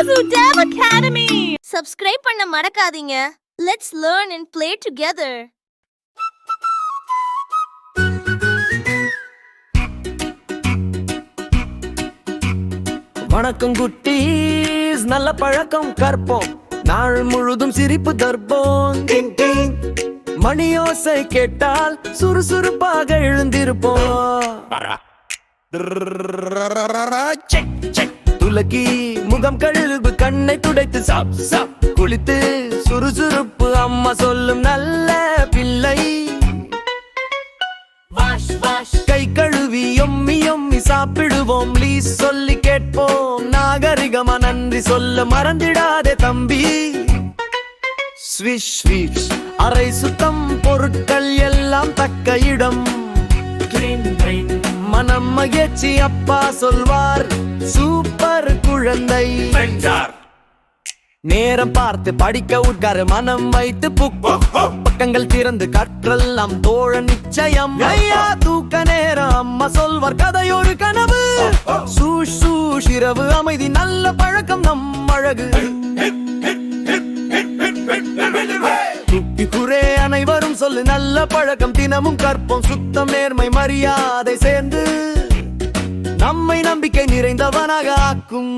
Dev Academy. Subscribe பண்ண மறக்காதீங்க. Let's learn and play together. வணக்கம் குட்டீஸ், நல்ல பழக்கம் கற்போம், நாள் முழுதும் சிரிப்பு தர்ப்போம். மணியோசை கேட்டால் சுறுசுறுப்பாக எழுந்திருப்போம். துலக்கி முகம் கழுவு, கண்ணை துடைத்து சாப் சாப் குளித்து சுறுசுறுப்பு அம்மா சொல்லும் நல்ல பிள்ளை. கை கழுவி எம்மி எம்மி சாப்பிடுவோம், ப்ளீஸ் சொல்லி கேட்போம். நாகரிகமா நன்றி சொல்ல மறந்திடாதே தம்பி. ஸ்விஷ் ஸ்விஷ் அரை சுத்தம், பொருட்கள் எல்லாம் தக்க இடம். மனம் மகிழ்ச்சி அப்பா சொல்வார், சூப்பர் குழந்தை. நேரம் பார்த்து படிக்க உட்காரு, மனம் வைத்து பக்கங்கள் திறந்து கற்றல் நம் தோழ நிச்சயம். ஐயா தூக்க நேரம், அம்மா சொல்வார் கதையொரு கனவு. சூஷ் சூஷ் இரவு அமைதி, நல்ல பழக்கம் நம் அழகு. துக்கி குரே அனைவரும் சொல்லு, நல்ல பழக்கம் தினமும் கற்போம். சுத்தம் நேர்மை மரியாதை சேர்ந்து நம்மை நம்பிக்கை நிறைந்தவனாக ஆக்கும்.